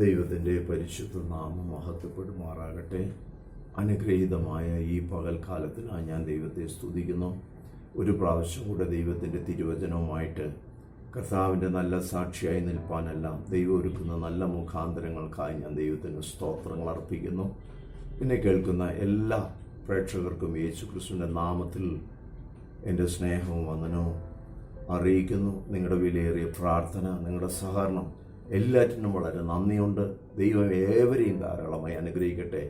ദൈവത്തിൻ്റെ പരിശുദ്ധ നാമം മഹത്വപ്പെടുമാറാകട്ടെ. അനുഗ്രഹീതമായ ഈ പകൽക്കാലത്തിനായി ഞാൻ ദൈവത്തെ സ്തുതിക്കുന്നു. ഒരു പ്രാവശ്യം കൂടെ ദൈവത്തിൻ്റെ തിരുവചനവുമായിട്ട് കർത്താവിൻ്റെ നല്ല സാക്ഷിയായി നിൽപ്പാനെല്ലാം ദൈവം ഒരുക്കുന്ന നല്ല മുഖാന്തരങ്ങൾക്കായി ഞാൻ ദൈവത്തിന് സ്തോത്രങ്ങൾ അർപ്പിക്കുന്നു. എന്നെ കേൾക്കുന്ന എല്ലാ പ്രേക്ഷകർക്കും യേശു ക്രിസ്തുവിൻ്റെ നാമത്തിൽ എൻ്റെ സ്നേഹവും വന്ദനവും അറിയിക്കുന്നു. നിങ്ങളുടെ വിലയേറിയ പ്രാർത്ഥന, നിങ്ങളുടെ സഹകരണം എല്ലാറ്റിനും വളരെ നന്ദിയുണ്ട്. ദൈവം ഏവരെയും ധാരാളമായി അനുഗ്രഹിക്കട്ടെ.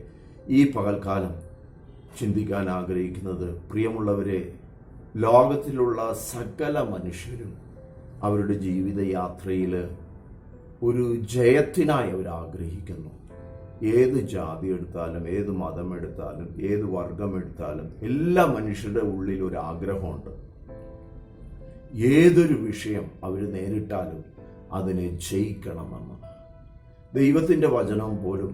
ഈ പകൽക്കാലം ചിന്തിക്കാൻ ആഗ്രഹിക്കുന്നത്, പ്രിയമുള്ളവരെ, ലോകത്തിലുള്ള സകല മനുഷ്യരും അവരുടെ ജീവിതയാത്രയിൽ ഒരു ജയത്തിനായി അവർ ആഗ്രഹിക്കുന്നു. ഏത് ജാതി എടുത്താലും, ഏത് മതം എടുത്താലും, ഏത് വർഗം എടുത്താലും, എല്ലാ മനുഷ്യരുടെ ഉള്ളിൽ ഒരു ആഗ്രഹമുണ്ട്. ഏതൊരു വിഷയം അവർ നേരിട്ടാലും അതിനെ ജയിക്കണമെന്ന്. ദൈവത്തിൻ്റെ വചനം പോലും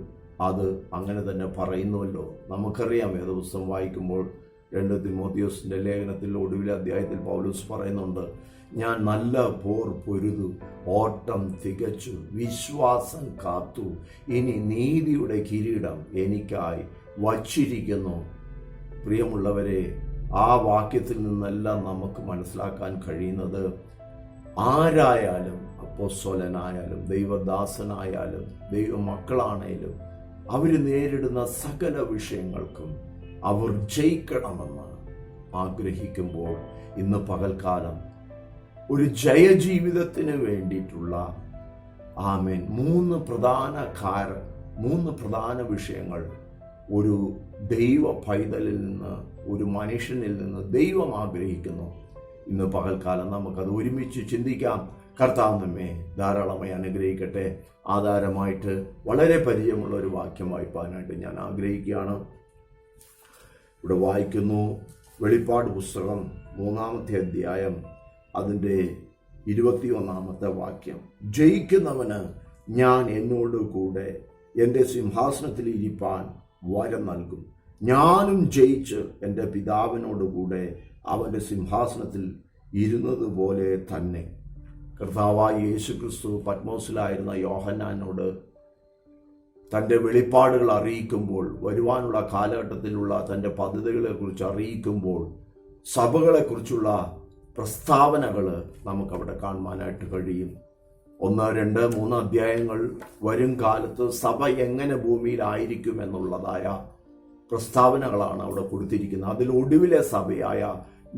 അത് അങ്ങനെ തന്നെ പറയുന്നുവല്ലോ. നമുക്കറിയാം, വേദപുസ്തകം വായിക്കുമ്പോൾ 2 തിമോത്തിയോസിൻ്റെ ലേഖനത്തിൽ ഒടുവിലെ അധ്യായത്തിൽ പൗലോസ് പറയുന്നുണ്ട്, ഞാൻ നല്ല പോർ പൊരുതു, ഓട്ടം തികച്ചു, വിശ്വാസം കാത്തു, ഇനി നീതിയുടെ കിരീടം എനിക്കായി വച്ചിരിക്കുന്നു. പ്രിയമുള്ളവരെ, ആ വാക്യത്തിൽ നിന്നെല്ലാം നമുക്ക് മനസ്സിലാക്കാൻ കഴിയുന്നത്, ആരായാലും, അപ്പോസ്തലനായാലും, ദൈവദാസനായാലും, ദൈവമക്കളാണേലും, അവർ നേരിടുന്ന സകല വിഷയങ്ങൾക്കും അവർ ജയിക്കണമെന്ന് ആഗ്രഹിക്കുമ്പോൾ, ഇന്ന് പകൽക്കാലം ഒരു ജയജീവിതത്തിന് വേണ്ടിയിട്ടുള്ള മൂന്ന് പ്രധാന വിഷയങ്ങൾ ഒരു ദൈവ പൈതലിൽ നിന്ന്, ഒരു മനുഷ്യനിൽ നിന്ന് ദൈവം ആഗ്രഹിക്കുന്നു. ഇന്ന് പകൽക്കാലം നമുക്കത് ഒരുമിച്ച് ചിന്തിക്കാം. കർത്താവ് നമ്മെ ധാരാളമായി അനുഗ്രഹിക്കട്ടെ. ആധാരമായിട്ട് വളരെ പരിചയമുള്ള ഒരു വാക്യം വായിപ്പാനായിട്ട് ഞാൻ ആഗ്രഹിക്കുകയാണ്. ഇവിടെ വായിക്കുന്നു, വെളിപ്പാട് പുസ്തകം 3-ാമത്തെ അധ്യായം അതിൻ്റെ 21-ാമത്തെ വാക്യം. ജയിക്കുന്നവന് ഞാൻ എന്നോട് കൂടെ എൻ്റെ സിംഹാസനത്തിൽ ഇരിപ്പാൻ വരം നൽകും. ഞാനും ജയിച്ച് എൻ്റെ പിതാവിനോട് കൂടെ അവൻ്റെ സിംഹാസനത്തിൽ ഇരുന്നതുപോലെ തന്നെ. കർത്താവായ യേശു ക്രിസ്തു പത്മോസിലായിരുന്ന യോഹന്നാനോട് തൻ്റെ വെളിപ്പാടുകൾ അറിയിക്കുമ്പോൾ, വരുവാനുള്ള കാലഘട്ടത്തിലുള്ള തൻ്റെ പദ്ധതികളെക്കുറിച്ച് അറിയിക്കുമ്പോൾ, സഭകളെക്കുറിച്ചുള്ള പ്രസ്താവനകൾ നമുക്കവിടെ കാണുവാനായിട്ട് കഴിയും. 1, 2, 3 അധ്യായങ്ങൾ വരും കാലത്ത് സഭ എങ്ങനെ ഭൂമിയിലായിരിക്കും എന്നുള്ളതായ പ്രസ്താവനകളാണ് അവിടെ കൊടുത്തിരിക്കുന്നത്. അതിൽ ഒടുവിലെ സഭയായ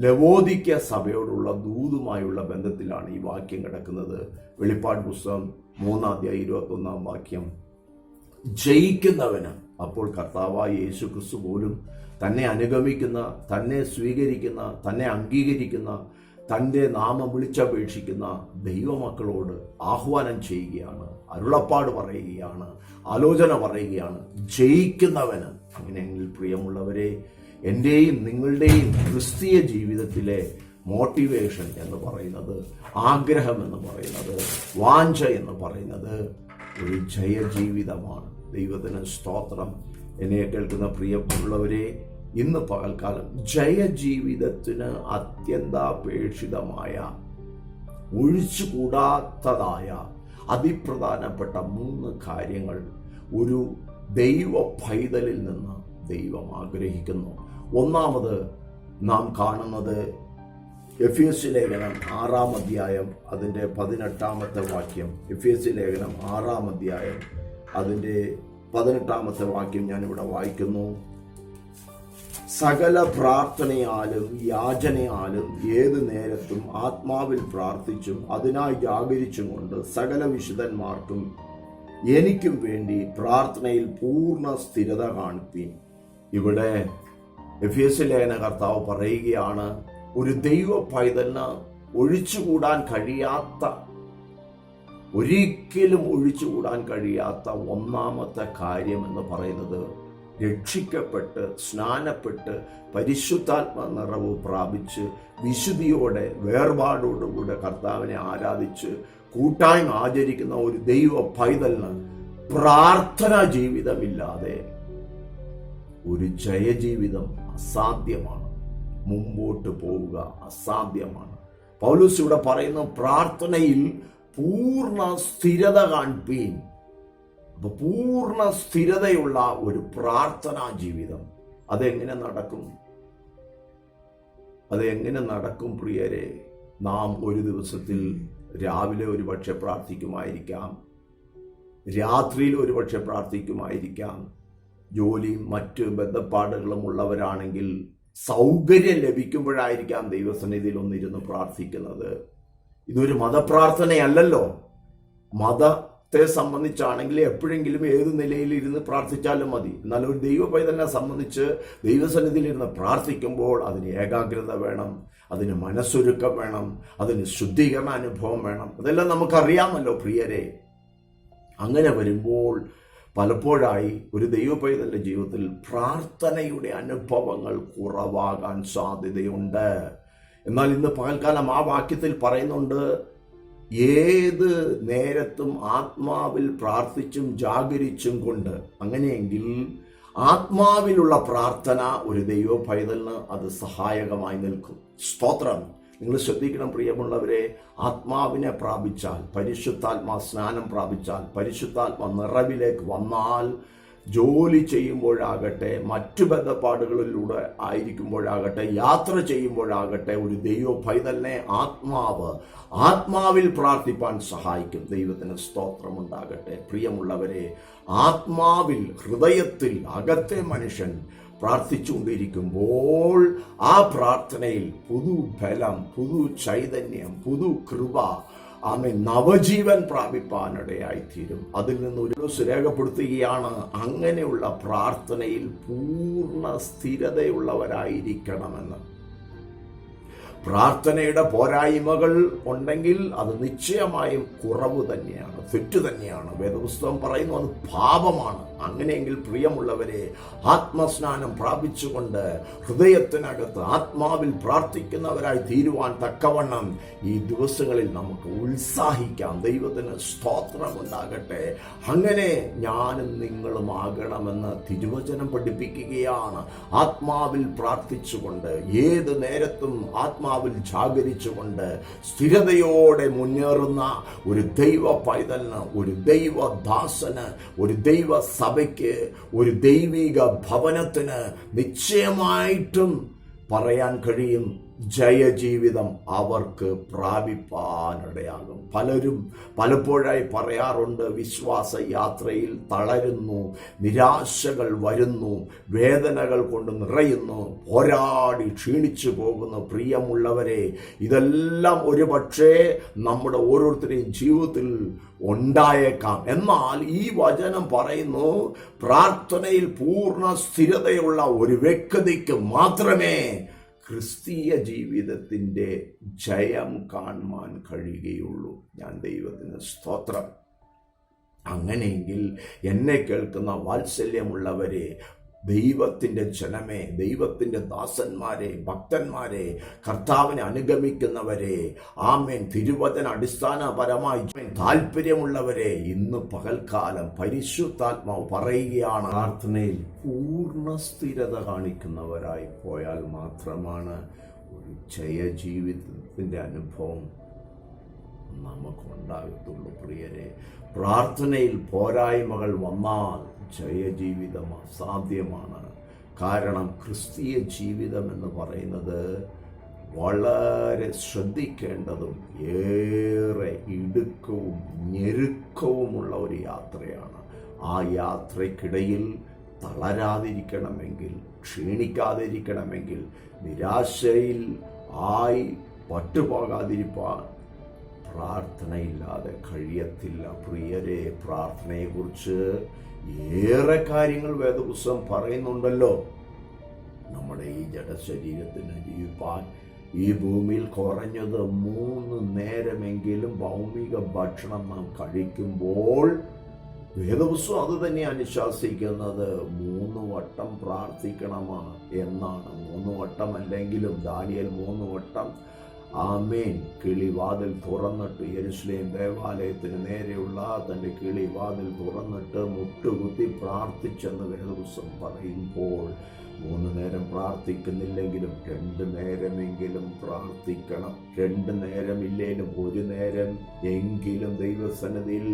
ലവോദിക്യ സഭയോടുള്ള ദൂതുമായുള്ള ബന്ധത്തിലാണ് ഈ വാക്യം കിടക്കുന്നത്. വെളിപ്പാട് പുസ്തകം 3-ാം അധ്യായം 21-ാം വാക്യം. ജയിക്കുന്നവന്, അപ്പോൾ കർത്താവായ യേശു ക്രിസ്തു പോലും തന്നെ അനുഗമിക്കുന്ന, തന്നെ സ്വീകരിക്കുന്ന, തന്നെ അംഗീകരിക്കുന്ന, തൻ്റെ നാമം വിളിച്ചപേക്ഷിക്കുന്ന ദൈവമക്കളോട് ആഹ്വാനം ചെയ്യുകയാണ്, അരുളപ്പാട് പറയുകയാണ്, ആലോചന പറയുകയാണ്. ജയിക്കുന്നവന്. അങ്ങനെയെങ്കിൽ പ്രിയമുള്ളവരെ, എൻ്റെയും നിങ്ങളുടെയും ക്രിസ്തീയ ജീവിതത്തിലെ മോട്ടിവേഷൻ എന്ന് പറയുന്നത്, ആഗ്രഹം എന്ന് പറയുന്നത്, വാഞ്ച എന്ന് പറയുന്നത് ഒരു ജയജീവിതമാണ്. ദൈവത്തിന് സ്തോത്രം. എന്നെ കേൾക്കുന്ന പ്രിയമുള്ളവരെ, ഇന്ന് പകൽക്കാലം ജയജീവിതത്തിന് അത്യന്താപേക്ഷിതമായ, ഒഴിച്ചുകൂടാത്തതായ അതിപ്രധാനപ്പെട്ട 3 കാര്യങ്ങൾ ഒരു ദൈവ പൈതലിൽ നിന്ന് ദൈവം ആഗ്രഹിക്കുന്നു. ഒന്നാമത് നാം കാണുന്നത് എഫേസ്യ ലേഖനം 6-ാം അധ്യായം അതിൻ്റെ 18-ാമത്തെ വാക്യം. എഫേസ്യ ലേഖനം 6-ാം അധ്യായം അതിൻ്റെ 18-ാമത്തെ വാക്യം ഞാനിവിടെ വായിക്കുന്നു. സകല പ്രാർത്ഥനയാലും യാചനയാലും ഏത് നേരത്തും ആത്മാവിൽ പ്രാർത്ഥിച്ചും അതിനായി ജാഗരിച്ചും കൊണ്ട് സകല വിശുദ്ധന്മാർക്കും എനിക്കും വേണ്ടി പ്രാർത്ഥനയിൽ പൂർണ്ണ സ്ഥിരത കാണിപ്പീൻ. ഇവിടെ എഫേസ്യ ലേഖന കർത്താവ് പറയുകയാണ്, ഒരു ദൈവ പൈതലിന് ഒഴിച്ചുകൂടാൻ കഴിയാത്ത, ഒരിക്കലും ഒഴിച്ചുകൂടാൻ കഴിയാത്ത ഒന്നാമത്തെ കാര്യം എന്ന് പറയുന്നത്, രക്ഷിക്കപ്പെട്ട് സ്നാനപ്പെട്ട് പരിശുദ്ധാത്മ നിറവ് പ്രാപിച്ച് വിശുദ്ധിയോടെ വേർപാടോടുകൂടെ കർത്താവിനെ ആരാധിച്ച് കൂട്ടായ്മ ആചരിക്കുന്ന ഒരു ദൈവ പൈതലിന് പ്രാർത്ഥനാ ജീവിതമില്ലാതെ ഒരു ജയജീവിതം അസാധ്യമാണ്. മുമ്പോട്ട് പോവുക അസാധ്യമാണ്. പൗലോസ് ഇവിടെ പറയുന്ന, പ്രാർത്ഥനയിൽ പൂർണ്ണ സ്ഥിരത കാണിപ്പീൻ. അപ്പൊ പൂർണ്ണ സ്ഥിരതയുള്ള ഒരു പ്രാർത്ഥനാ ജീവിതം അതെങ്ങനെ നടക്കും? അതെങ്ങനെ നടക്കും പ്രിയരെ? നാം ഒരു ദിവസത്തിൽ രാവിലെ ഒരുപക്ഷെ പ്രാർത്ഥിക്കുമായിരിക്കാം, രാത്രിയിൽ ഒരുപക്ഷെ പ്രാർത്ഥിക്കുമായിരിക്കാം. ജോലിയും മറ്റ് ബന്ധപ്പാടുകളും ഉള്ളവരാണെങ്കിൽ സൗകര്യം ലഭിക്കുമ്പോഴായിരിക്കാം ദൈവസന്നിധിയിൽ ഒന്നിരുന്ന് പ്രാർത്ഥിക്കുന്നത്. ഇതൊരു മതപ്രാർത്ഥനയല്ലല്ലോ. മതത്തെ സംബന്ധിച്ചാണെങ്കിൽ എപ്പോഴെങ്കിലും ഏത് നിലയിൽ ഇരുന്ന് പ്രാർത്ഥിച്ചാലും മതി. എന്നാൽ ഒരു ദൈവ പൈതലിനെ സംബന്ധിച്ച് ദൈവസന്നിധിയിൽ ഇരുന്ന് പ്രാർത്ഥിക്കുമ്പോൾ അതിന് ഏകാഗ്രത വേണം, അതിന് മനസ്സൊരുക്കം വേണം, അതിന് ശുദ്ധീകരണ അനുഭവം വേണം. അതെല്ലാം നമുക്കറിയാമല്ലോ പ്രിയരെ. അങ്ങനെ വരുമ്പോൾ പലപ്പോഴായി ഒരു ദൈവ പൈതലിന്റെ ജീവിതത്തിൽ പ്രാർത്ഥനയുടെ അനുഭവങ്ങൾ കുറവാകാൻ സാധ്യതയുണ്ട്. എന്നാൽ ഇന്ന് പകൽക്കാലം ആ വാക്യത്തിൽ പറയുന്നുണ്ട്, ഏത് നേരത്തും ആത്മാവിൽ പ്രാർത്ഥിച്ചും ജാഗരിച്ചും കൊണ്ട്. അങ്ങനെയെങ്കിൽ ആത്മാവിലുള്ള പ്രാർത്ഥന ഒരു ദൈവ പൈതലിന് അത് സഹായകമായി നിൽക്കും. സ്തോത്രം. നിങ്ങൾ ശ്രദ്ധിക്കണം പ്രിയമുള്ളവരെ, ആത്മാവിനെ പ്രാപിച്ചാൽ, പരിശുദ്ധാത്മാ സ്നാനം പ്രാപിച്ചാൽ, പരിശുദ്ധാത്മാ നിറവിലേക്ക് വന്നാൽ, ജോലി ചെയ്യുമ്പോഴാകട്ടെ, മറ്റു ബന്ധപ്പാടുകളിലൂടെ ആയിരിക്കുമ്പോഴാകട്ടെ, യാത്ര ചെയ്യുമ്പോഴാകട്ടെ, ഒരു ദൈവ പൈതലിനെ ആത്മാവിൽ പ്രാർത്ഥിപ്പാൻ സഹായിക്കും. ദൈവത്തിന് സ്തോത്രമുണ്ടാകട്ടെ. പ്രിയമുള്ളവരെ, ആത്മാവിൽ, ഹൃദയത്തിൽ, അകത്തെ മനുഷ്യൻ പ്രാർത്ഥിച്ചുകൊണ്ടിരിക്കുമ്പോൾ ആ പ്രാർത്ഥനയിൽ പുതു ബലം, പുതു ചൈതന്യം, പുതു കൃപ, നവജീവൻ പ്രാപിപ്പാനിടയായിത്തീരും. അതിൽ നിന്ന് ഒരു രേഖപ്പെടുത്തുകയാണ്, അങ്ങനെയുള്ള പ്രാർത്ഥനയിൽ പൂർണ്ണ സ്ഥിരതയുള്ളവരായിരിക്കണമെന്ന്. പ്രാർത്ഥനയുടെ പോരായ്മകൾ ഉണ്ടെങ്കിൽ അത് നിശ്ചയമായും കുറവ് തന്നെയാണ്, തെറ്റ് തന്നെയാണ്. വേദപുസ്തകം പറയുന്നു അത് പാപമാണ്. അങ്ങനെയെങ്കിൽ പ്രിയമുള്ളവരെ, ആത്മസ്നാനം പ്രാപിച്ചുകൊണ്ട് ഹൃദയത്തിനകത്ത് ആത്മാവിൽ പ്രാർത്ഥിക്കുന്നവരായി തീരുവാൻ തക്കവണ്ണം ഈ ദിവസങ്ങളിൽ നമുക്ക് ഉത്സാഹിക്കാം. ദൈവത്തിന് സ്തോത്രമുണ്ടാകട്ടെ. അങ്ങനെ ഞാനും നിങ്ങളും ആകണമെന്ന് തിരുവചനം പഠിപ്പിക്കുകയാണ്. ആത്മാവിൽ പ്രാർത്ഥിച്ചുകൊണ്ട്, ഏത് നേരത്തും ആത്മാവിൽ ജാഗരിച്ചുകൊണ്ട് സ്ഥിരതയോടെ മുന്നേറുന്ന ഒരു ദൈവ പൈതലിന്, ഒരു ദൈവദാസന്, ഒരു ദൈവ സഭയ്ക്ക്, ഒരു ദൈവിക ഭവനത്തിന് നിശ്ചയമായിട്ടും പറയാൻ കഴിയും, ജയജീവിതം അവർക്ക് പ്രാപിപ്പാനിടയാകും. പലരും പലപ്പോഴായി പറയാറുണ്ട്, വിശ്വാസ യാത്രയിൽ തളരുന്നു, നിരാശകൾ വരുന്നു, വേദനകൾ കൊണ്ട് നിറയുന്നു, പോരാടി ക്ഷീണിച്ചു പോകുന്നു. പ്രിയമുള്ളവരെ, ഇതെല്ലാം ഒരു പക്ഷേ നമ്മുടെ ഓരോരുത്തരുടെയും ജീവിതത്തിൽ ഉണ്ടായേക്കാം. എന്നാൽ ഈ വചനം പറയുന്നു, പ്രാർത്ഥനയിൽ പൂർണ്ണ സ്ഥിരതയുള്ള ഒരു വ്യക്തിക്ക് മാത്രമേ ക്രിസ്തീയ ജീവിതത്തിൻ്റെ ജയം കാണുവാൻ കഴിയുകയുള്ളൂ. ഞാൻ ദൈവത്തിന് സ്തോത്രം. അങ്ങനെയെങ്കിൽ എന്നെ കേൾക്കുന്ന വാത്സല്യമുള്ളവരെ, ദൈവത്തിൻ്റെ ജനമേ, ദൈവത്തിൻ്റെ ദാസന്മാരെ, ഭക്തന്മാരെ, കർത്താവിനെ അനുഗമിക്കുന്നവരെ, ആമേൻ, തിരുവചന അടിസ്ഥാനപരമായി താല്പര്യമുള്ളവരെ, ഇന്ന് പകൽക്കാലം പരിശുദ്ധാത്മാവ് പറയുകയാണ്, പ്രാർത്ഥനയിൽ പൂർണ്ണ സ്ഥിരത കാണിക്കുന്നവരായി പോയാൽ മാത്രമാണ് ഒരു ജയജീവിതത്തിൻ്റെ അനുഭവം നമുക്കുണ്ടാകത്തുള്ളൂ. പ്രിയരെ, പ്രാർത്ഥനയിൽ പോരായ്മകൾ വന്നാൽ ജയജീവിതം അസാധ്യമാണ്. കാരണം ക്രിസ്തീയ ജീവിതം എന്ന് പറയുന്നത് വളരെ ശ്രദ്ധിക്കേണ്ടതും ഏറെ ഇടുക്കവും ഞെരുക്കവുമുള്ള ഒരു യാത്രയാണ്. ആ യാത്രയ്ക്കിടയിൽ തളരാതിരിക്കണമെങ്കിൽ, ക്ഷീണിക്കാതിരിക്കണമെങ്കിൽ, നിരാശയിൽ ആയി പട്ടുപോകാതിരിപ്പാൻ പ്രാർത്ഥനയില്ലാതെ കഴിയത്തില്ല. പ്രിയരെ, പ്രാർത്ഥനയെക്കുറിച്ച് ഏറെ കാര്യങ്ങൾ വേദപുസ്തകം പറയുന്നുണ്ടല്ലോ. നമ്മുടെ ഈ ജഡശരീരത്തിന് ജീവിപ്പാൻ ഈ ഭൂമിയിൽ കുറഞ്ഞത് 3 നേരമെങ്കിലും ഭൗമിക ഭക്ഷണം നാം കഴിക്കുമ്പോൾ വേദപുസ്തകം അത് തന്നെ അനുശാസിക്കുന്നത് 3 വട്ടം പ്രാർത്ഥിക്കണമെന്ന് എന്നാണ്. 3 വട്ടം അല്ലെങ്കിലും ദാനിയേൽ 3 വട്ടം ആമേൻ കിളിവാതിൽ തുറന്നിട്ട്, യെരുശലേം ദേവാലയത്തിന് നേരെയുള്ള തൻ്റെ കിളിവാതിൽ തുറന്നിട്ട് മുട്ടുകുത്തി പ്രാർത്ഥിച്ചെന്ന് വേദപുസ്തകം പറയുമ്പോൾ 3 നേരം പ്രാർത്ഥിക്കുന്നില്ലെങ്കിലും 2 നേരമെങ്കിലും പ്രാർത്ഥിക്കണം. 2 നേരമില്ലേലും 1 നേരം എങ്കിലും ദൈവസന്നിധിയിൽ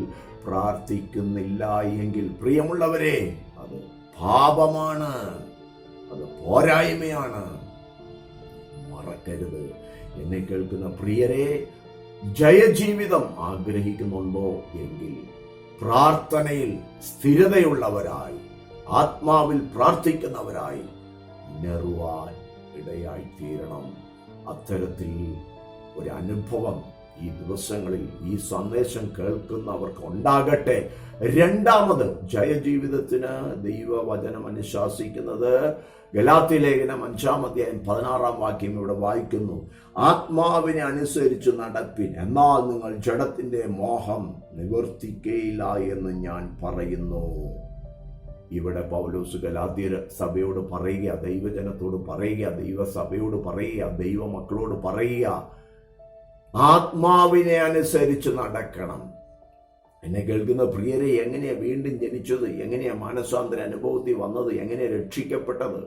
പ്രാർത്ഥിക്കുന്നില്ല എങ്കിൽ പ്രിയമുള്ളവരെ, അത് പാപമാണ്, അത് പോരായ്മയാണ്. മറക്കരുത്. എന്നെ കേൾക്കുന്ന പ്രിയരെ, ജയജീവിതം ആഗ്രഹിക്കുന്നുണ്ടോ എങ്കിൽ പ്രാർത്ഥനയിൽ സ്ഥിരതയുള്ളവരായി, ആത്മാവിൽ പ്രാർത്ഥിക്കുന്നവരായി മുന്നേറുവാൻ ഇടയായി തീരണം. അത്തരത്തിൽ ഒരു അനുഭവം ഈ ദിവസങ്ങളിൽ ഈ സന്ദേശം കേൾക്കുന്നവർക്ക് ഉണ്ടാകട്ടെ. രണ്ടാമത്, ജയജീവിതത്തിന് ദൈവവചനം അനുശാസിക്കുന്നത് ഗലാത്യലേഖനം 5-ാം അധ്യായം 16-ാം വാക്യം ഇവിടെ വായിക്കുന്നു. ആത്മാവിനെ അനുസരിച്ച് നടപ്പിൻ, എന്നാൽ നിങ്ങൾ ജഡത്തിന്റെ മോഹം നിവർത്തിക്കയില്ല എന്ന് ഞാൻ പറയുന്നു. ഇവിടെ പൗലോസ് ഗലാത്യ സഭയോട് പറയുക, ദൈവജനത്തോട് പറയുക, ദൈവസഭയോട് പറയുക, ദൈവമക്കളോട് പറയുക, ആത്മാവിനെ അനുസരിച്ച് നടക്കണം. എന്നെ കേൾക്കുന്ന പ്രിയരെ, എങ്ങനെയാ വീണ്ടും ജനിച്ചത്? എങ്ങനെയാ മാനസാന്തര അനുഭവത്തിൽ വന്നത്? എങ്ങനെയാ രക്ഷിക്കപ്പെട്ടത്?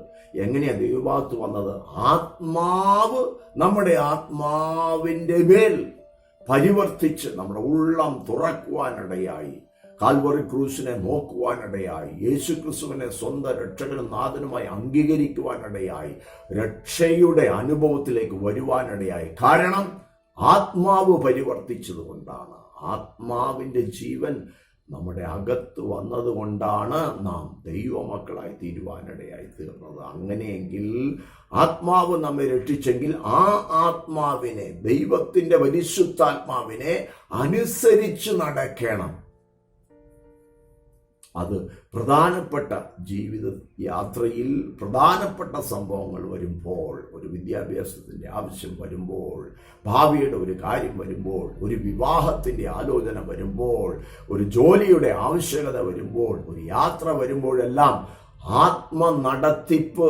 എങ്ങനെയാ ദൈവഭാഗത്ത് വന്നത്? ആത്മാവ് നമ്മുടെ ആത്മാവിൻ്റെ മേൽ പരിവർത്തിച്ച് നമ്മുടെ ഉള്ളം തുറക്കുവാനിടയായി, കാൽവറി ക്രൂസിനെ നോക്കുവാനിടയായി, യേശു ക്രിസ്തുവിനെ സ്വന്തം രക്ഷകനും നാഥനുമായി അംഗീകരിക്കുവാനിടയായി, രക്ഷയുടെ അനുഭവത്തിലേക്ക് വരുവാനിടയായി. കാരണം ആത്മാവ് പരിവർത്തിച്ചത് കൊണ്ടാണ്. ആത്മാവിൻ്റെ ജീവൻ നമ്മുടെ അകത്ത് വന്നതുകൊണ്ടാണ് നാം ദൈവമക്കളായി തീരുവാനിടയായി തീർന്നത്. അങ്ങനെയെങ്കിൽ ആത്മാവ് നമ്മെ രക്ഷിച്ചെങ്കിൽ ആ ആത്മാവിനെ, ദൈവത്തിൻ്റെ പരിശുദ്ധാത്മാവിനെ അനുസരിച്ച് നടക്കണം. അത് പ്രധാനപ്പെട്ട ജീവിത യാത്രയിൽ പ്രധാനപ്പെട്ട സംഭവങ്ങൾ വരുമ്പോൾ, ഒരു വിദ്യാഭ്യാസത്തിൻ്റെ ആവശ്യം വരുമ്പോൾ, ഭാവിയുടെ ഒരു കാര്യം വരുമ്പോൾ, ഒരു വിവാഹത്തിൻ്റെ ആലോചന വരുമ്പോൾ, ഒരു ജോലിയുടെ ആവശ്യകത വരുമ്പോൾ, ഒരു യാത്ര വരുമ്പോഴെല്ലാം ആത്മനടത്തിപ്പ്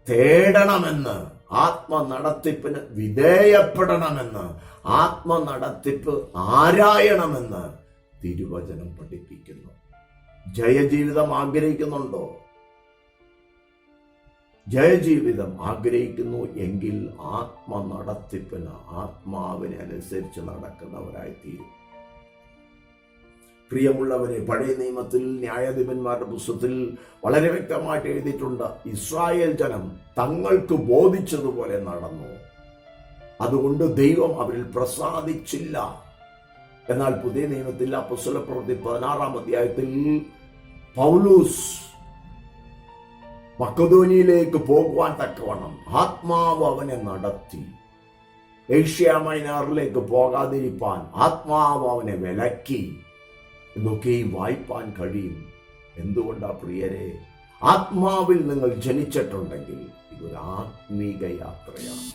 തേടണമെന്ന്, ആത്മനടത്തിപ്പിന് വിധേയപ്പെടണമെന്ന്, ആത്മനടത്തിപ്പ് ആരായണമെന്ന് തിരുവചനം പഠിപ്പിക്കുന്നു. ജയജീവിതം ആഗ്രഹിക്കുന്നുണ്ടോ? ജയജീവിതം ആഗ്രഹിക്കുന്നു എങ്കിൽ ആത്മനടത്തിപ്പിന്, ആത്മാവിനെ അനുസരിച്ച് നടക്കുന്നവരായി തീരും. പ്രിയമുള്ളവരെ, പഴയ നിയമത്തിൽ ന്യായാധിപന്മാരുടെ പുസ്തകത്തിൽ വളരെ വ്യക്തമായിട്ട് എഴുതിയിട്ടുണ്ട്, ഇസ്രായേൽ ജനം തങ്ങൾക്ക് ബോധിച്ചതുപോലെ നടന്നു, അതുകൊണ്ട് ദൈവം അവരിൽ പ്രസാദിച്ചില്ല. എന്നാൽ പുതിയ നിയമത്തിൽ അപ്പോസ്തലപ്രവൃത്തി 16-ാം അധ്യായത്തിൽ പൗലോസ് മക്കെദോന്യയിലേക്ക് പോകുവാൻ തക്കവണ്ണം ആത്മാവ് അവനെ നടത്തി. ഏഷ്യ മൈനറിലേക്ക് പോകാതിരിപ്പാൻ ആത്മാവ് അവനെ വിലക്കി എന്നൊക്കെയും വായിപ്പാൻ കഴിയും. എന്തുകൊണ്ടാ പ്രിയരെ? ആത്മാവിൽ നിങ്ങൾ ജനിച്ചിട്ടുണ്ടെങ്കിൽ ഇതൊരു ആത്മീക യാത്രയാണ്.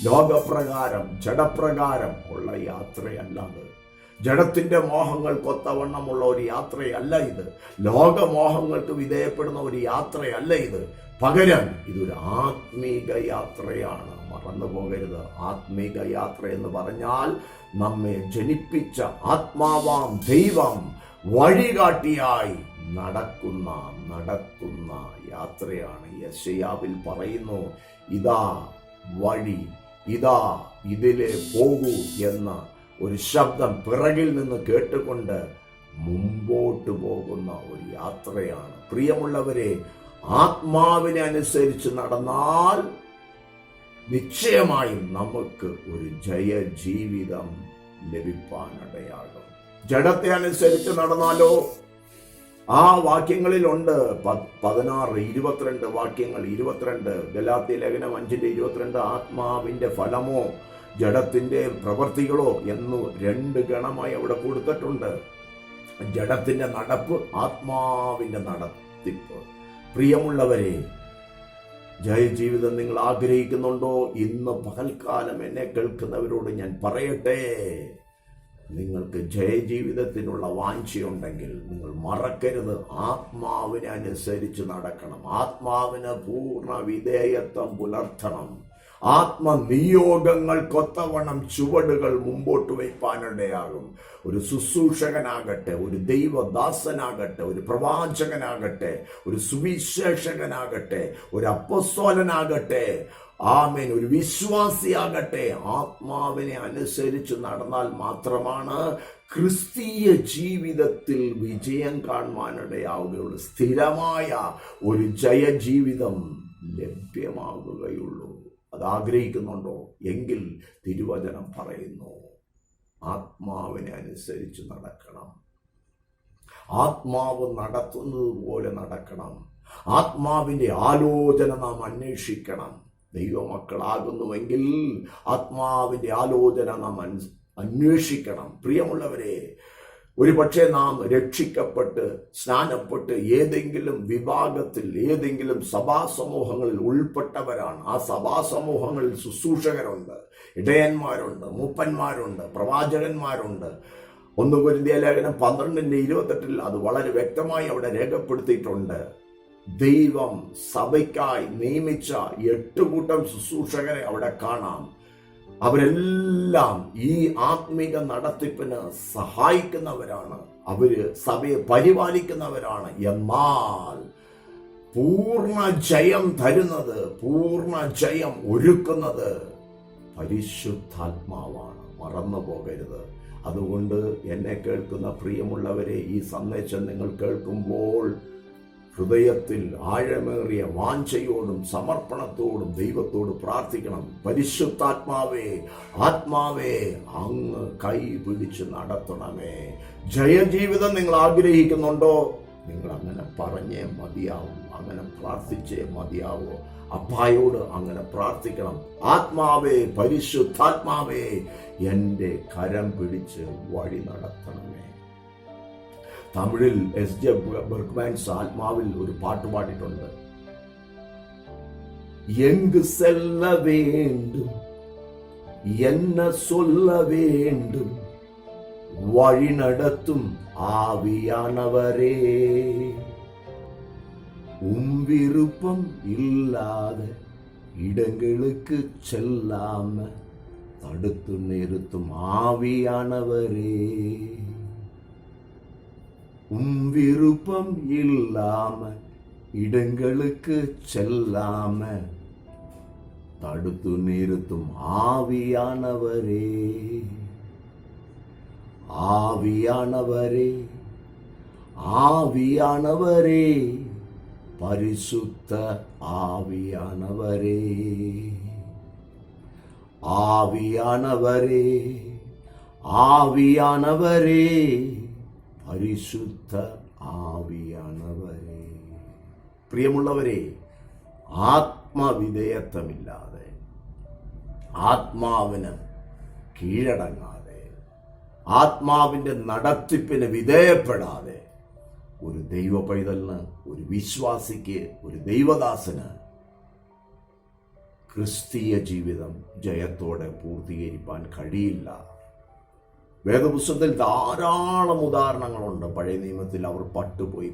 ലോകപ്രകാരം, ജഡപ്രകാരം ഉള്ള യാത്രയല്ലാതെ, ജഡത്തിന്റെ മോഹങ്ങൾക്കൊത്തവണ്ണമുള്ള ഒരു യാത്രയല്ല ഇത്. ലോകമോഹങ്ങൾക്ക് വിധേയപ്പെടുന്ന ഒരു യാത്രയല്ല ഇത്. പകരം ഇതൊരു ആത്മീക യാത്രയാണ്. മറന്നു പോകരുത്. ആത്മീക യാത്ര എന്ന് പറഞ്ഞാൽ നമ്മെ ജനിപ്പിച്ച ആത്മാവാം ദൈവം വഴികാട്ടിയായി നടത്തുന്ന യാത്രയാണ്. യെശയ്യാവിൽ പറയുന്നു, ഇതാ വഴി, ഇതാ ഇതിലെ പോകൂ എന്ന ഒരു ശബ്ദം പിറകിൽ നിന്ന് കേട്ടുകൊണ്ട് മുമ്പോട്ട് പോകുന്ന ഒരു യാത്രയാണ്. പ്രിയമുള്ളവരെ, ആത്മാവിനെ അനുസരിച്ച് നടന്നാൽ നിശ്ചയമായും നമുക്ക് ഒരു ജയജീവിതം ലഭിക്കാനിടയാകും. ജഡത്തെ അനുസരിച്ച് നടന്നാലോ? ആ വാക്യങ്ങളിലുണ്ട് 16, 22 വാക്യങ്ങൾ. 22 ഗലാത്യ ലേഖനം 5:22 ആത്മാവിന്റെ ഫലമോ ജഡത്തിന്റെ പ്രവൃത്തികളോ എന്ന് 2 ഗണമായി അവിടെ കൊടുത്തിട്ടുണ്ട്. ജഡത്തിന്റെ നടപ്പ്, ആത്മാവിന്റെ നടത്തിപ്പ്. പ്രിയമുള്ളവരെ, ജയജീവിതം നിങ്ങൾ ആഗ്രഹിക്കുന്നുണ്ടോ? ഇന്ന് പകൽക്കാലം എന്നെ കേൾക്കുന്നവരോട് ഞാൻ പറയട്ടെ, നിങ്ങൾക്ക് ജയജീവിതത്തിനുള്ള വാഞ്ചയുണ്ടെങ്കിൽ നിങ്ങൾ മറക്കരുത്, ആത്മാവിനെ അനുസരിച്ച് നടക്കണം. ആത്മാവിന് പൂർണ്ണ വിധേയത്വം പുലർത്തണം. ആത്മനിയോഗങ്ങൾക്കൊത്തവണ്ണം ചുവടുകൾ മുമ്പോട്ട് വയ്പ്പാനിടയാകും. ഒരു ശുശ്രൂഷകനാകട്ടെ, ഒരു ദൈവദാസനാകട്ടെ, ഒരു പ്രവാചകനാകട്ടെ, ഒരു സുവിശേഷകനാകട്ടെ, ഒരു അപ്പോസ്തലനാകട്ടെ, ആമേൻ, ഒരു വിശ്വാസിയാകട്ടെ, ആത്മാവിനെ അനുസരിച്ച് നടന്നാൽ മാത്രമാണ് ക്രിസ്തീയ ജീവിതത്തിൽ വിജയം കാണുവാനിടയാവുകയുള്ളൂ. സ്ഥിരമായ ഒരു ജയജീവിതം ലഭ്യമാകുകയുള്ളൂ. അത് ആഗ്രഹിക്കുന്നുണ്ടോ എങ്കിൽ തിരുവചനം പറയുന്നു, ആത്മാവിനെ അനുസരിച്ച് നടക്കണം. ആത്മാവ് നടത്തുന്നത് പോലെ നടക്കണം. ആത്മാവിൻ്റെ ആലോചന നാം അന്വേഷിക്കണം. ദൈവമക്കളാകുന്നുവെങ്കിൽ ആത്മാവിൻ്റെ ആലോചന നാം അന്വേഷിക്കണം. പ്രിയമുള്ളവരെ, ഒരുപക്ഷെ നാം രക്ഷിക്കപ്പെട്ട് സ്നാനപ്പെട്ട് ഏതെങ്കിലും വിഭാഗത്തിൽ, ഏതെങ്കിലും സഭാസമൂഹങ്ങളിൽ ഉൾപ്പെട്ടവരാണ്. ആ സഭാസമൂഹങ്ങളിൽ ശുശ്രൂഷകരുണ്ട്, ഇടയന്മാരുണ്ട്, മൂപ്പന്മാരുണ്ട്, പ്രവാചകന്മാരുണ്ട്. 1 കൊരിന്ത്യർ ലേഖനം 12:28 അത് വളരെ വ്യക്തമായി അവിടെ രേഖപ്പെടുത്തിയിട്ടുണ്ട്. ദൈവം സഭയ്ക്കായി നിയമിച്ച 8 കൂട്ടം ശുശ്രൂഷകരെ അവിടെ കാണാം. അവരെല്ലാം ഈ ആത്മീക നടത്തിപ്പിന് സഹായിക്കുന്നവരാണ്. അവര് സഭയെ പരിപാലിക്കുന്നവരാണ്. എന്നാൽ പൂർണ്ണ ജയം തരുന്നത്, പൂർണ്ണ ജയം ഒരുക്കുന്നത് പരിശുദ്ധാത്മാവാണ്. മറന്നു പോകരുത്. അതുകൊണ്ട് എന്നെ കേൾക്കുന്ന പ്രിയമുള്ളവരെ, ഈ സന്ദേശം നിങ്ങൾ കേൾക്കുമ്പോൾ ഹൃദയത്തിൽ ആഴമേറിയ വാഞ്ചയോടും സമർപ്പണത്തോടും ദൈവത്തോട് പ്രാർത്ഥിക്കണം. പരിശുദ്ധാത്മാവേ, ആത്മാവേ, അങ്ങ് കൈ പിടിച്ച് നടത്തണമേ. ജയജീവിതം നിങ്ങൾ ആഗ്രഹിക്കുന്നുണ്ടോ? നിങ്ങൾ അങ്ങനെ പറഞ്ഞേ മതിയാവും, അങ്ങനെ പ്രാർത്ഥിച്ചേ മതിയാവോ. അപ്പായോട് അങ്ങനെ പ്രാർത്ഥിക്കണം. ആത്മാവേ, പരിശുദ്ധാത്മാവേ, എൻ്റെ കരം പിടിച്ച് വഴി നടത്തണമേ. തമിഴിൽ S.J. ബർഗ്മാൻസ് ആത്മാവിൽ ഒരു പാട്ട് പാടിയിട്ടുണ്ട്. എങ്ക് செல்ல வேண்டும் என்ன சொல்ல வேண்டும் வழி நடத்தும் ஆவியானவரே, விருப்பம் இல்லாத இடங்களுக்கு செல்லாம தடுத்து நிறுத்தும் ஆவியானவரே, விருப்பம் இல்லாம இடங்களுக்கு செல்லாம தடுத்து நிறுத்தும் ஆவியானவரே, ஆவியானவரே, ஆவியானவரே, பரிசுத்த ஆவியானவரே, ஆவியானவரே, ஆவியானவரே, പരിശുദ്ധ ആവിയാനവരേ. പ്രിയമുള്ളവരെ, ആത്മവിധേയത്വമില്ലാതെ, ആത്മാവിന് കീഴടങ്ങാതെ, ആത്മാവിൻ്റെ നടത്തിപ്പിന് വിധേയപ്പെടാതെ ഒരു ദൈവ പൈതലിന്, ഒരു വിശ്വാസിക്ക്, ഒരു ദൈവദാസന് ക്രിസ്തീയ ജീവിതം ജയത്തോടെ പൂർത്തീകരിക്കാൻ കഴിയില്ല. വേദപുസ്തകത്തിൽ ധാരാളം ഉദാഹരണങ്ങളുണ്ട്. പഴയ നിയമത്തിൽ അവർ പട്ടുപോയി.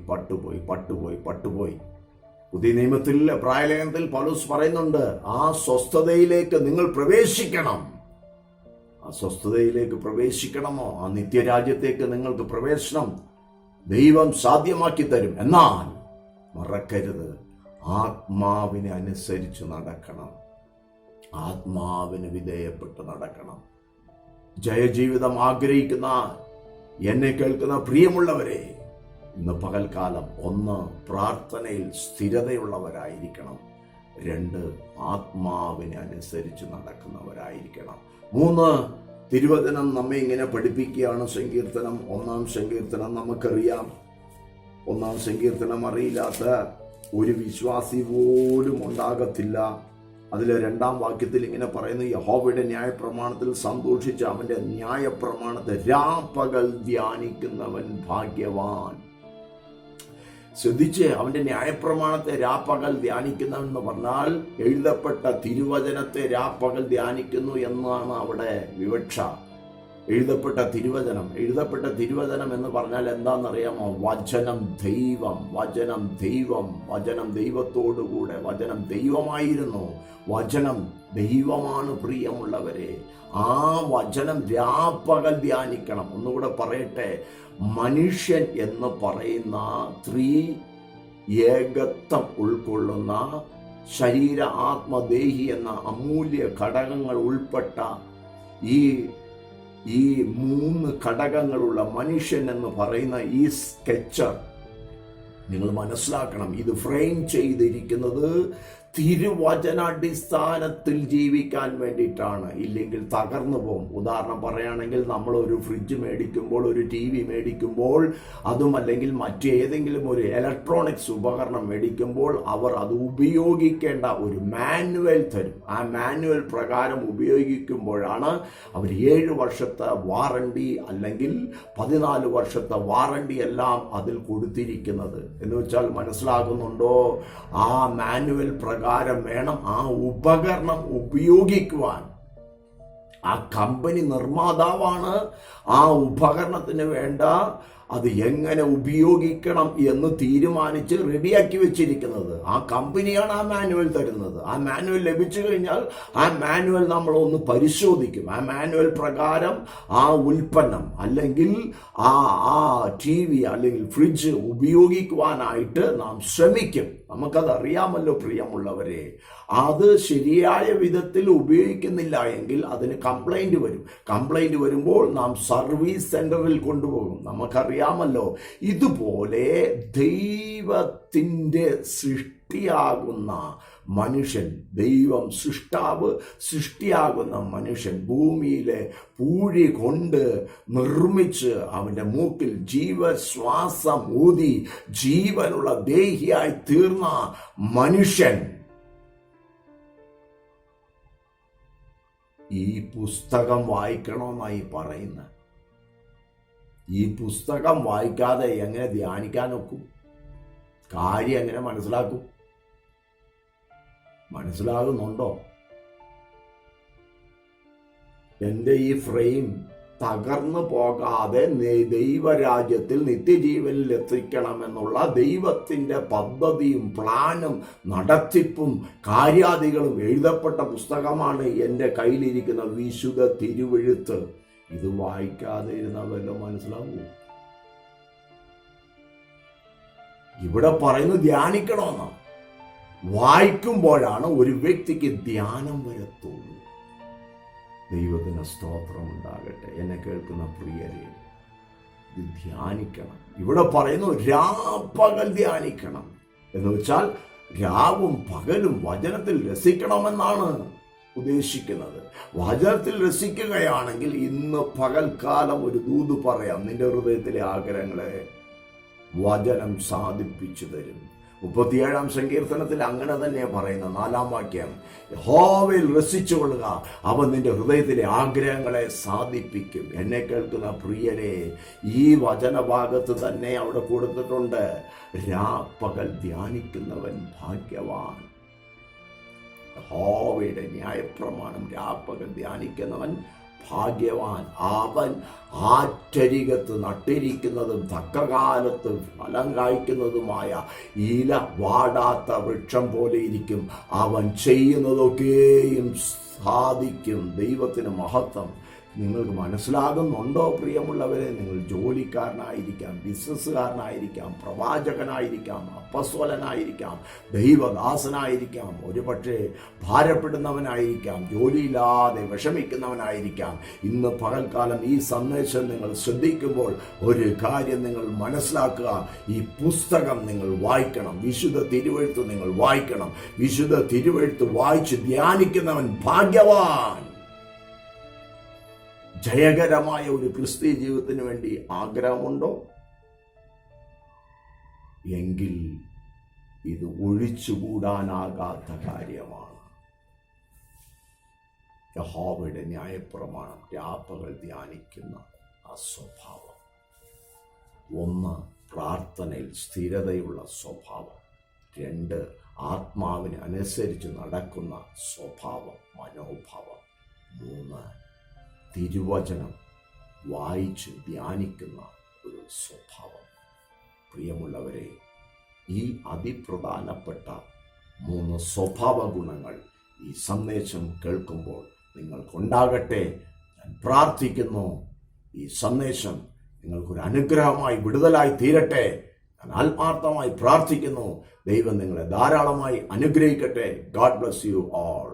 പുതിയ നിയമത്തിൽ എബ്രായലേഖനത്തിൽ പൗലോസ് പറയുന്നുണ്ട്, ആ സ്വസ്ഥതയിലേക്ക് നിങ്ങൾ പ്രവേശിക്കണം. ആ സ്വസ്ഥതയിലേക്ക് പ്രവേശിക്കണമോ? ആ നിത്യരാജ്യത്തേക്ക് നിങ്ങൾക്ക് പ്രവേശനം ദൈവം സാധ്യമാക്കി തരും. എന്നാൽ മറക്കരുത്, ആത്മാവിനെ അനുസരിച്ച് നടക്കണം, ആത്മാവിന് വിധേയപ്പെട്ട് നടക്കണം. ജയജീവിതം ആഗ്രഹിക്കുന്ന എന്നെ കേൾക്കുന്ന പ്രിയമുള്ളവരെ, ഇന്ന് പകൽക്കാലം 1 പ്രാർത്ഥനയിൽ സ്ഥിരതയുള്ളവരായിരിക്കണം. 2 ആത്മാവിനെ അനുസരിച്ച് നടക്കുന്നവരായിരിക്കണം. 3 തിരുവചനം നമ്മെ ഇങ്ങനെ പഠിപ്പിക്കുകയാണ്. സങ്കീർത്തനം 1-ാം സങ്കീർത്തനം നമുക്കറിയാം. 1-ാം സങ്കീർത്തനം അറിയില്ലാത്ത ഒരു വിശ്വാസി പോലും ഉണ്ടാകത്തില്ല. അതിലെ 2-ാം വാക്യത്തിൽ ഇങ്ങനെ പറയുന്നു, യഹോവയുടെ ന്യായപ്രമാണത്തിൽ സന്തോഷിച്ച് അവന്റെ ന്യായപ്രമാണത്തെ രാപ്പകൽ ധ്യാനിക്കുന്നവൻ ഭാഗ്യവാൻ. ശ്രദ്ധിച്ച്, അവന്റെ ന്യായപ്രമാണത്തെ രാപ്പകൽ ധ്യാനിക്കുന്നവൻ എന്ന് പറഞ്ഞാൽ എഴുതപ്പെട്ട തിരുവചനത്തെ രാപ്പകൽ ധ്യാനിക്കുന്നു എന്നാണ് അവിടെ വിവക്ഷ. എഴുതപ്പെട്ട തിരുവചനം എന്ന് പറഞ്ഞാൽ എന്താണെന്നറിയാമോ? വചനം ദൈവം, വചനം ദൈവം, വചനം ദൈവത്തോടുകൂടെ, വചനം ദൈവമായിരുന്നു, വചനം ദൈവമാണ്. പ്രിയമുള്ളവരെ, ആ വചനം രാപ്പകൽ ധ്യാനിക്കണം. ഒന്നുകൂടെ പറയട്ടെ, മനുഷ്യൻ എന്ന് പറയുന്ന ഏകത്വം ഉൾക്കൊള്ളുന്ന ശരീര ആത്മദേഹി എന്ന അമൂല്യ ഘടകങ്ങൾ ഉൾപ്പെട്ട ഈ 3 ഘടകങ്ങളുള്ള മനുഷ്യൻ എന്ന് പറയുന്ന ഈ സ്കെച്ചർ നിങ്ങൾ മനസ്സിലാക്കണം. ഇത് ഫ്രെയിം ചെയ്തിരിക്കുന്നത് തിരുവചനാടിസ്ഥാനത്തിൽ ജീവിക്കാൻ വേണ്ടിയിട്ടാണ്. ഇല്ലെങ്കിൽ തകർന്നു പോകും. ഉദാഹരണം പറയുകയാണെങ്കിൽ, നമ്മൾ ഒരു ഫ്രിഡ്ജ് മേടിക്കുമ്പോൾ, ഒരു TV മേടിക്കുമ്പോൾ, അതും അല്ലെങ്കിൽ മറ്റേതെങ്കിലും ഒരു ഇലക്ട്രോണിക്സ് ഉപകരണം മേടിക്കുമ്പോൾ അവർ അത് ഉപയോഗിക്കേണ്ട ഒരു മാനുവൽ തരും. ആ മാനുവൽ പ്രകാരം ഉപയോഗിക്കുമ്പോഴാണ് അവർ 7 വർഷത്തെ വാറണ്ടി അല്ലെങ്കിൽ 14 വർഷത്തെ വാറണ്ടി എല്ലാം അതിൽ കൊടുത്തിരിക്കുന്നത്. എന്ന് വെച്ചാൽ മനസ്സിലാകുന്നുണ്ടോ? ആ മാനുവൽ പ്രകാരം വേണം ആ ഉപകരണം ഉപയോഗിക്കുവാൻ. ആ കമ്പനി നിർമ്മാതാവാണ് ആ ഉപകരണത്തിന് വേണ്ട അത് എങ്ങനെ ഉപയോഗിക്കണം എന്ന് തീരുമാനിച്ച് റെഡിയാക്കി വെച്ചിരിക്കുന്നത്. ആ കമ്പനിയാണ് ആ മാനുവൽ തരുന്നത്. ആ മാനുവൽ ലഭിച്ചു കഴിഞ്ഞാൽ ആ മാനുവൽ നമ്മളൊന്ന് പരിശോധിക്കും. ആ മാനുവൽ പ്രകാരം ആ ഉൽപ്പന്നം അല്ലെങ്കിൽ ആ TV അല്ലെങ്കിൽ ഫ്രിഡ്ജ് ഉപയോഗിക്കുവാനായിട്ട് നാം ശ്രമിക്കും. നമുക്കത് അറിയാമല്ലോ പ്രിയമുള്ളവരെ. അത് ശരിയായ വിധത്തിൽ ഉപയോഗിക്കുന്നില്ല എങ്കിൽ അതിന് കംപ്ലൈന്റ് വരും. കംപ്ലൈന്റ് വരുമ്പോൾ നാം സർവീസ് സെന്ററിൽ കൊണ്ടുപോകും. നമുക്കറിയാമല്ലോ. ഇതുപോലെ ദൈവത്തിൻ്റെ സൃഷ്ടിയാകുന്ന മനുഷ്യൻ, ദൈവം സൃഷ്ടിയാകുന്ന മനുഷ്യൻ ഭൂമിയിലെ പൂഴി കൊണ്ട് നിർമ്മിച്ച് അവൻ്റെ മൂക്കിൽ ജീവശ്വാസം ഊതി ജീവനുള്ള ദേഹിയായി തീർന്ന മനുഷ്യൻ ഈ പുസ്തകം വായിക്കണമെന്നായി പറയുന്നത്. ഈ പുസ്തകം വായിക്കാതെ എങ്ങനെ ധ്യാനിക്കാൻ ഒക്കും? കാര്യം എങ്ങനെ മനസ്സിലാക്കും? മനസ്സിലാകുന്നുണ്ടോ? എൻ്റെ ഈ ഫ്രെയിം തകർന്നു പോകാതെ ദൈവരാജ്യത്തിൽ നിത്യജീവനിൽ എത്തിക്കണമെന്നുള്ള ദൈവത്തിൻ്റെ പദ്ധതിയും പ്ലാനും നടത്തിപ്പും കാര്യാദികളും എഴുതപ്പെട്ട പുസ്തകമാണ് എൻ്റെ കയ്യിലിരിക്കുന്ന വിശുദ്ധ തിരുവെഴുത്ത്. ഇത് വായിക്കാതെ ഇരുന്ന വല്ലതും മനസ്സിലാവൂ? ഇവിടെ പറയുന്നത് ധ്യാനിക്കണമെന്നാണ്. വായിക്കുമ്പോഴാണ് ഒരു വ്യക്തിക്ക് ധ്യാനം വരത്തുള്ളൂ. ദൈവത്തിന് സ്തോത്രം ഉണ്ടാകട്ടെ. എന്നെ കേൾക്കുന്ന പ്രിയരെ, ഇത് ധ്യാനിക്കണം. ഇവിടെ പറയുന്നു രാപ്പകൽ ധ്യാനിക്കണം എന്ന് വെച്ചാൽ രാവും പകലും വചനത്തിൽ രസിക്കണമെന്നാണ് ഉദ്ദേശിക്കുന്നത്. വചനത്തിൽ രസിക്കുകയാണെങ്കിൽ ഇന്ന് പകൽക്കാലം ഒരു ദൂത് പറയാം. നിന്റെ ഹൃദയത്തിലെ ആഗ്രഹങ്ങളെ വചനം സാധിപ്പിച്ചു തരും. 37-ാം സങ്കീർത്തനത്തിൽ അങ്ങനെ തന്നെ പറയുന്ന 4-ാം വാക്യം, യഹോവയിൽ രസിച്ചുകൊള്ളുക, അവൻ നിന്റെ ഹൃദയത്തിലെ ആഗ്രഹങ്ങളെ സാധിപ്പിക്കും. എന്നെ കേൾക്കുന്ന പ്രിയരെ, ഈ വചനഭാഗത്ത് തന്നെ അവിടെ കൊടുത്തിട്ടുണ്ട്, രാപ്പകൽ ധ്യാനിക്കുന്നവൻ ഭാഗ്യവാൻ. യഹോവയുടെ ന്യായപ്രമാണം രാപ്പകൽ ധ്യാനിക്കുന്നവൻ ഭാഗ്യവാൻ. അവൻ ആറ്റരികത്ത് നട്ടിരിക്കുന്നതും തക്കകാലത്ത് ഫലം കായ്ക്കുന്നതുമായ ഇല വാടാത്ത വൃക്ഷം പോലെ ഇരിക്കും. അവൻ ചെയ്യുന്നതൊക്കെയും സാധിക്കും. ദൈവത്തിന് മഹത്വം. നിങ്ങൾക്ക് മനസ്സിലാകുന്നുണ്ടോ പ്രിയമുള്ളവരെ? നിങ്ങൾ ജോലിക്കാരനായിരിക്കാം, ബിസിനസ്സുകാരനായിരിക്കാം, പ്രവാചകനായിരിക്കാം, അപ്പസ്വലനായിരിക്കാം, ദൈവദാസനായിരിക്കാം, ഒരുപക്ഷെ ഭാരപ്പെടുന്നവനായിരിക്കാം, ജോലിയില്ലാതെ വിഷമിക്കുന്നവനായിരിക്കാം. ഇന്ന് പകൽക്കാലം ഈ സന്ദേശം നിങ്ങൾ ശ്രദ്ധിക്കുമ്പോൾ ഒരു കാര്യം നിങ്ങൾ മനസ്സിലാക്കുക. ഈ പുസ്തകം നിങ്ങൾ വായിക്കണം. വിശുദ്ധ തിരുവെഴുത്ത് നിങ്ങൾ വായിക്കണം. വിശുദ്ധ തിരുവെഴുത്ത് വായിച്ച് ധ്യാനിക്കുന്നവൻ ഭാഗ്യവാൻ. ജയകരമായ ഒരു ക്രിസ്തീയ ജീവിതത്തിന് വേണ്ടി ആഗ്രഹമുണ്ടോ? എങ്കിൽ ഇത് ഒഴിച്ചുകൂടാനാകാത്ത കാര്യമാണ്. യഹോവയുടെ ന്യായപ്രമാണം രാപ്പകൽ ധ്യാനിക്കുന്ന ആ സ്വഭാവം. 1, പ്രാർത്ഥനയിൽ സ്ഥിരതയുള്ള സ്വഭാവം. 2, ആത്മാവിന് അനുസരിച്ച് നടക്കുന്ന സ്വഭാവം, മനോഭാവം. 3, തിരുവചനം വായിച്ച് ധ്യാനിക്കുന്ന ഒരു സ്വഭാവം. പ്രിയമുള്ളവരെ, ഈ അതിപ്രധാനപ്പെട്ട 3 സ്വഭാവ ഗുണങ്ങൾ ഈ സന്ദേശം കേൾക്കുമ്പോൾ നിങ്ങൾക്കുണ്ടാകട്ടെ. ഞാൻ പ്രാർത്ഥിക്കുന്നു, ഈ സന്ദേശം നിങ്ങൾക്കൊരു അനുഗ്രഹമായി വിടുതലായി തീരട്ടെ. ഞാൻ ആത്മാർത്ഥമായി പ്രാർത്ഥിക്കുന്നു. ദൈവം നിങ്ങളെ ധാരാളമായി അനുഗ്രഹിക്കട്ടെ. God bless you all.